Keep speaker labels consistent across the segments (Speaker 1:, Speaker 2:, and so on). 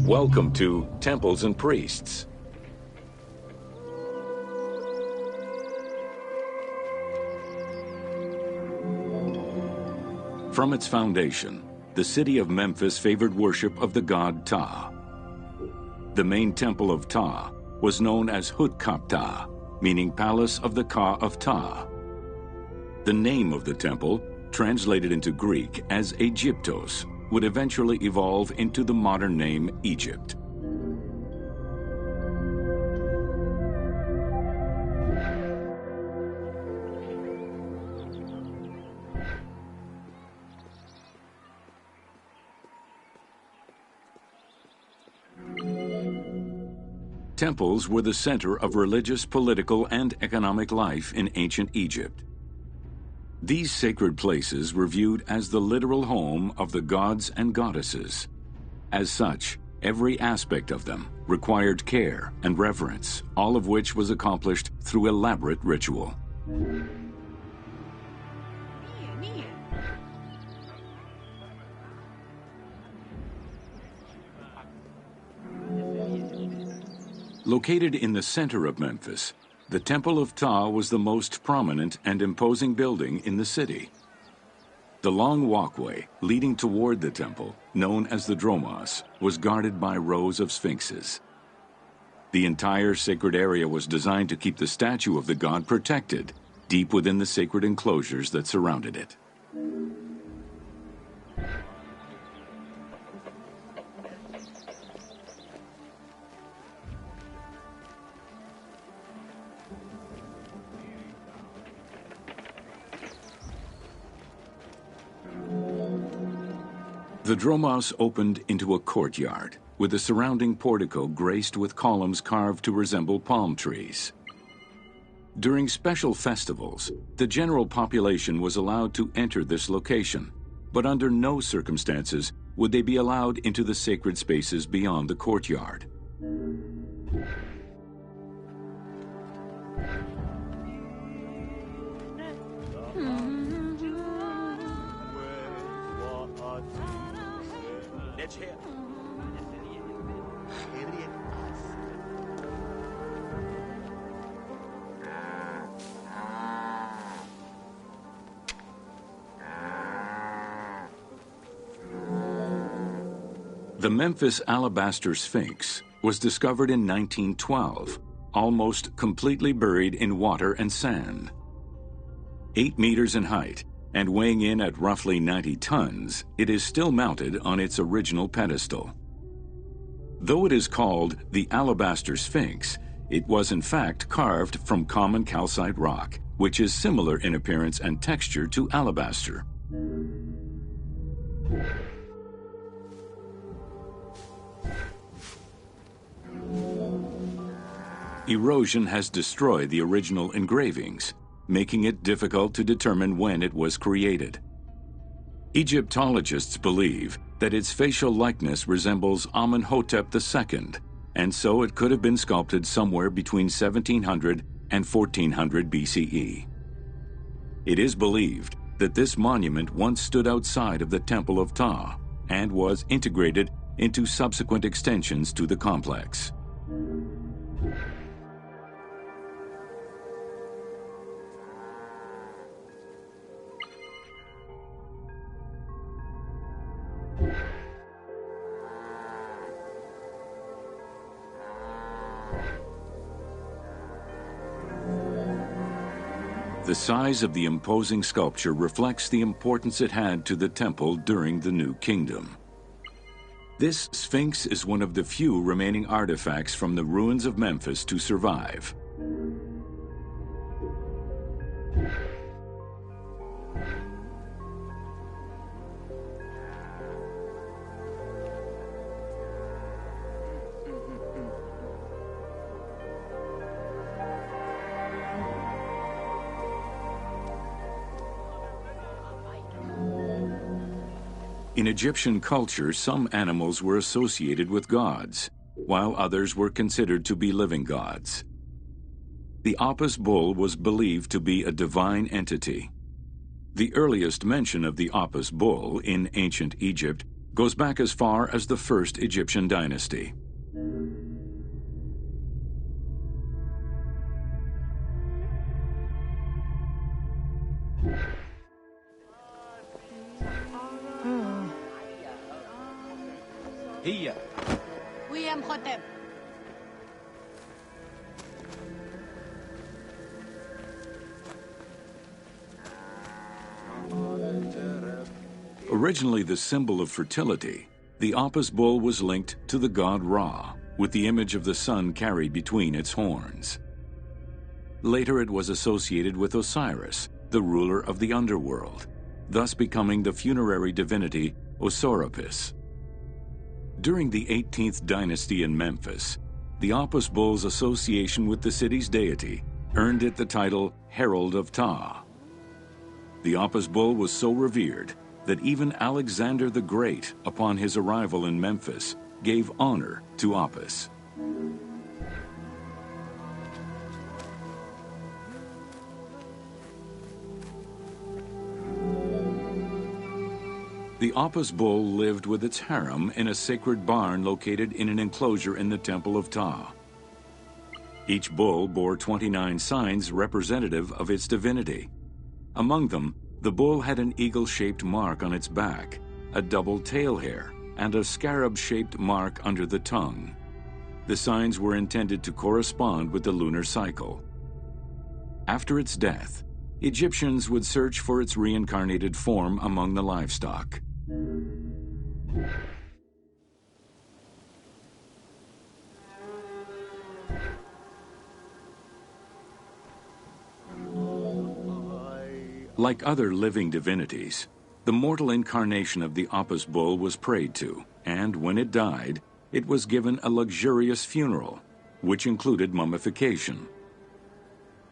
Speaker 1: Welcome to Temples and Priests. From its foundation, the city of Memphis favored worship of the god Ptah. The main temple of Ptah was known as Hutkaptah, meaning Palace of the Ka of Ptah. The name of the temple, translated into Greek as Aegyptos, would eventually evolve into the modern name Egypt. Temples were the center of religious, political, and economic life in ancient Egypt. These sacred places were viewed as the literal home of the gods and goddesses. As such, every aspect of them required care and reverence, all of which was accomplished through elaborate ritual. Located in the center of Memphis, the Temple of Ptah was the most prominent and imposing building in the city. The long walkway leading toward the temple, known as the Dromos, was guarded by rows of sphinxes. The entire sacred area was designed to keep the statue of the god protected, deep within the sacred enclosures that surrounded it. The Dromos opened into a courtyard, with the surrounding portico graced with columns carved to resemble palm trees. During special festivals, the general population was allowed to enter this location, but under no circumstances would they be allowed into the sacred spaces beyond the courtyard. The Memphis Alabaster Sphinx was discovered in 1912, almost completely buried in water and sand. 8 meters in height and weighing in at roughly 90 tons, it is still mounted on its original pedestal. Though it is called the Alabaster Sphinx, it was in fact carved from common calcite rock, which is similar in appearance and texture to alabaster. Erosion has destroyed the original engravings, making it difficult to determine when it was created. Egyptologists believe that its facial likeness resembles Amenhotep II, and so it could have been sculpted somewhere between 1700 and 1400 BCE. It is believed that this monument once stood outside of the Temple of Ptah, and was integrated into subsequent extensions to the complex. The size of the imposing sculpture reflects the importance it had to the temple during the New Kingdom. This Sphinx is one of the few remaining artifacts from the ruins of Memphis to survive. In Egyptian culture, some animals were associated with gods, while others were considered to be living gods. The Apis bull was believed to be a divine entity. The earliest mention of the Apis bull in ancient Egypt goes back as far as the first Egyptian dynasty.
Speaker 2: هي
Speaker 3: ويا مخدم.
Speaker 1: Originally the symbol of fertility, the Apis bull was linked to the god Ra, with the image of the sun carried between its horns. Later it was associated with Osiris, the ruler of the underworld, thus becoming the funerary divinity Osiris. During the 18th dynasty in Memphis, the Apis bull's association with the city's deity earned it the title Herald of Ptah. The Apis bull was so revered that even Alexander the Great, upon his arrival in Memphis, gave honor to Apis. The Apis bull lived with its harem in a sacred barn located in an enclosure in the Temple of Ptah. Each bull bore 29 signs representative of its divinity. Among them, the bull had an eagle-shaped mark on its back, a double tail hair, and a scarab-shaped mark under the tongue. The signs were intended to correspond with the lunar cycle. After its death, Egyptians would search for its reincarnated form among the livestock. Like other living divinities, the mortal incarnation of the Apis bull was prayed to, and when it died, it was given a luxurious funeral, which included mummification.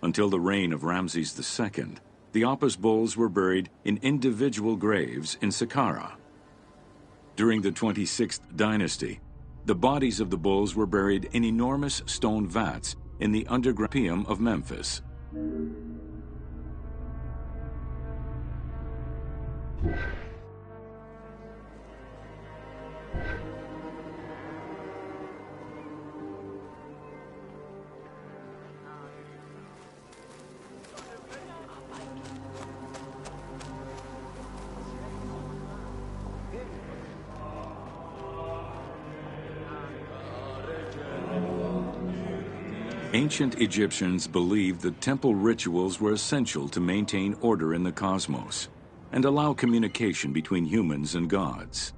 Speaker 1: Until the reign of Ramses II, the Apis bulls were buried in individual graves in Saqqara. During the 26th dynasty, the bodies of the bulls were buried in enormous stone vats in the underground museum of Memphis. Ancient Egyptians believed that temple rituals were essential to maintain order in the cosmos and allow communication between humans and gods.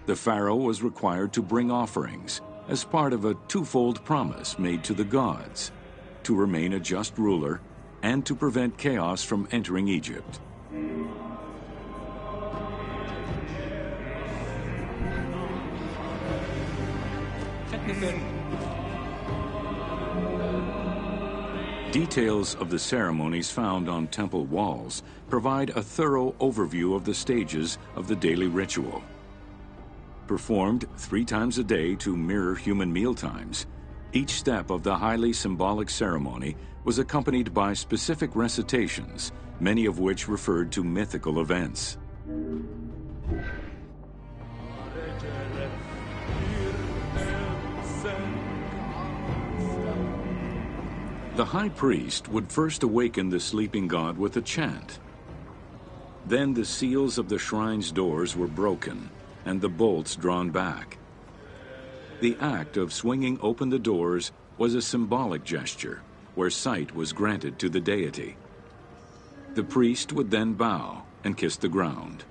Speaker 1: The pharaoh was required to bring offerings as part of a twofold promise made to the gods, to remain a just ruler and to prevent chaos from entering Egypt. Details of the ceremonies found on temple walls provide a thorough overview of the stages of the daily ritual. Performed 3 times a day to mirror human mealtimes, each step of the highly symbolic ceremony was accompanied by specific recitations, many of which referred to mythical events. The high priest would first awaken the sleeping god with a chant. Then the seals of the shrine's doors were broken and the bolts drawn back. The act of swinging open the doors was a symbolic gesture where sight was granted to the deity. The priest would then bow and kiss the ground.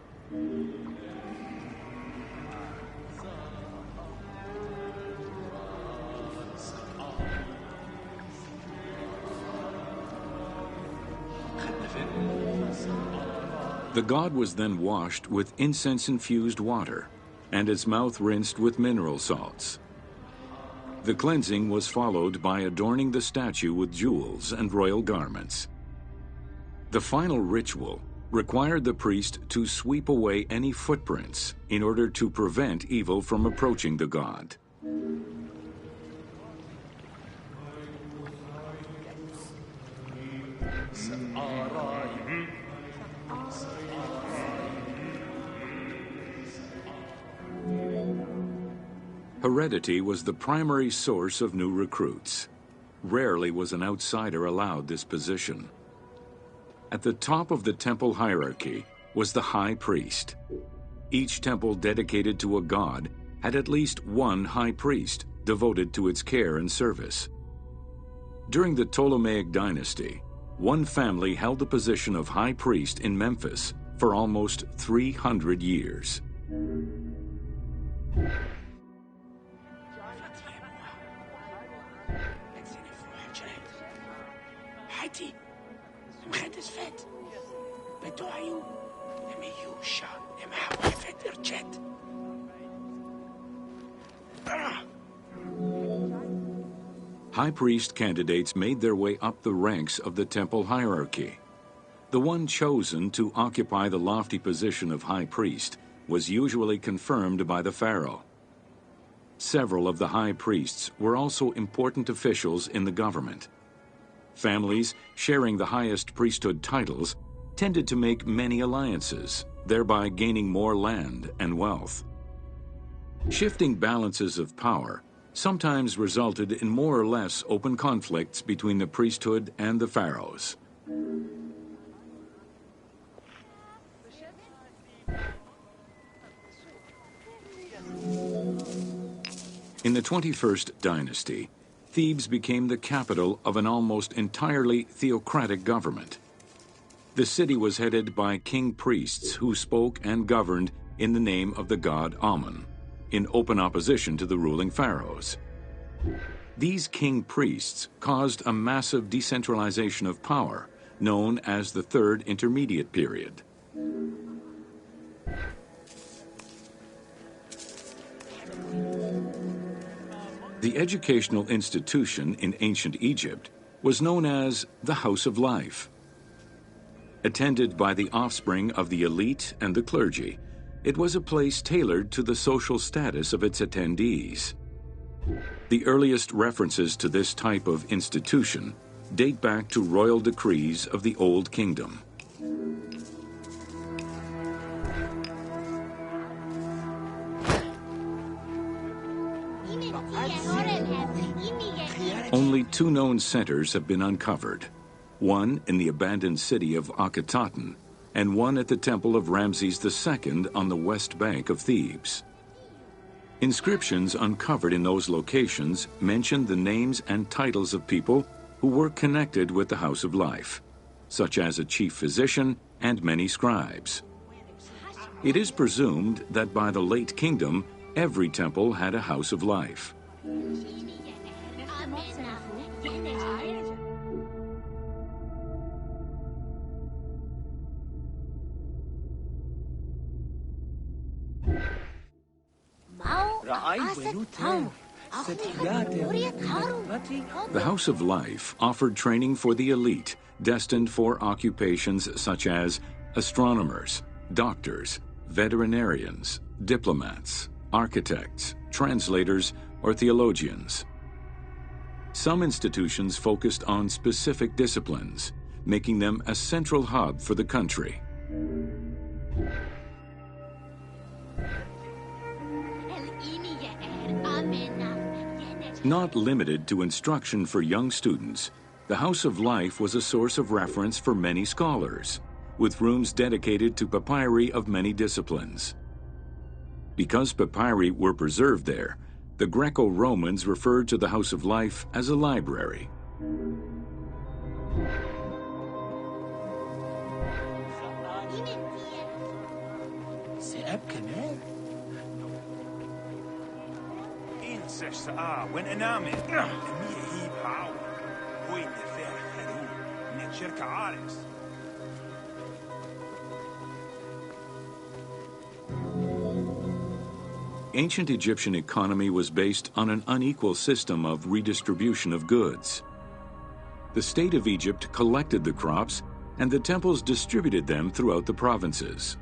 Speaker 1: The god was then washed with incense-infused water and its mouth rinsed with mineral salts. The cleansing was followed by adorning the statue with jewels and royal garments. The final ritual required the priest to sweep away any footprints in order to prevent evil from approaching the god. Heredity was the primary source of new recruits. Rarely was an outsider allowed this position. At the top of the temple hierarchy was the high priest. Each temple dedicated to a god had at least one high priest devoted to its care and service. During the Ptolemaic dynasty, one family held the position of high priest in Memphis for almost 300 years. High priest candidates made their way up the ranks of the temple hierarchy. The one chosen to occupy the lofty position of high priest was usually confirmed by the pharaoh. Several of the high priests were also important officials in the government. Families sharing the highest priesthood titles tended to make many alliances, thereby gaining more land and wealth. Shifting balances of power sometimes resulted in more or less open conflicts between the priesthood and the pharaohs. In the 21st dynasty, Thebes became the capital of an almost entirely theocratic government. The city was headed by king priests who spoke and governed in the name of the god Amun, in open opposition to the ruling pharaohs. These king priests caused a massive decentralization of power, known as the Third Intermediate Period. The educational institution in ancient Egypt was known as the House of Life. Attended by the offspring of the elite and the clergy, it was a place tailored to the social status of its attendees. The earliest references to this type of institution date back to royal decrees of the Old Kingdom. Only two known centers have been uncovered, one in the abandoned city of Akhetaten and one at the temple of Ramses II on the west bank of Thebes. Inscriptions uncovered in those locations mention the names and titles of people who were connected with the House of Life, such as a chief physician and many scribes. It is presumed that by the late kingdom, every temple had a House of Life. The House of Life offered training for the elite, destined for occupations such as astronomers, doctors, veterinarians, diplomats, architects, translators, or theologians. Some institutions focused on specific disciplines, making them a central hub for the country. Not limited to instruction for young students, The House of Life was a source of reference for many scholars, with rooms dedicated to papyri of many disciplines. Because papyri were preserved there, the Greco-Romans referred to the House of Life as a library. Ancient Egyptian economy was based on an unequal system of redistribution of goods. The state of Egypt collected the crops, and the temples distributed them throughout the provinces.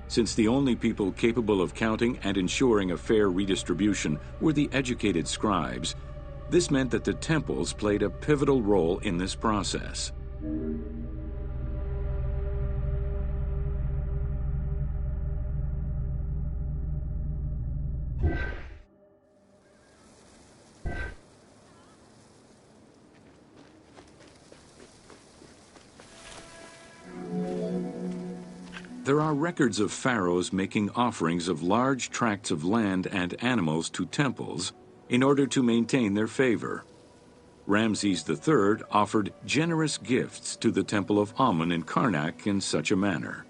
Speaker 1: Since the only people capable of counting and ensuring a fair redistribution were the educated scribes, this meant that the temples played a pivotal role in this process. There are records of pharaohs making offerings of large tracts of land and animals to temples in order to maintain their favor. Ramses III offered generous gifts to the temple of Amun in Karnak in such a manner.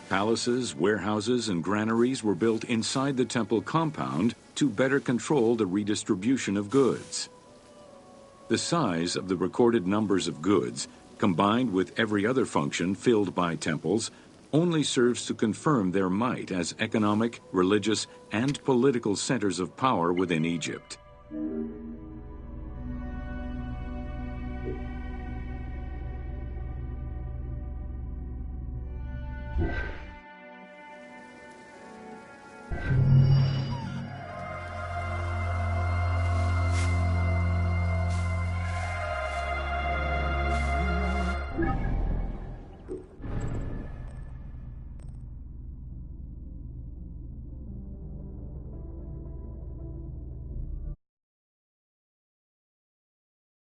Speaker 1: Palaces, warehouses, and granaries were built inside the temple compound to better control the redistribution of goods. The size of the recorded numbers of goods, combined with every other function filled by temples, only serves to confirm their might as economic, religious, and political centers of power within Egypt.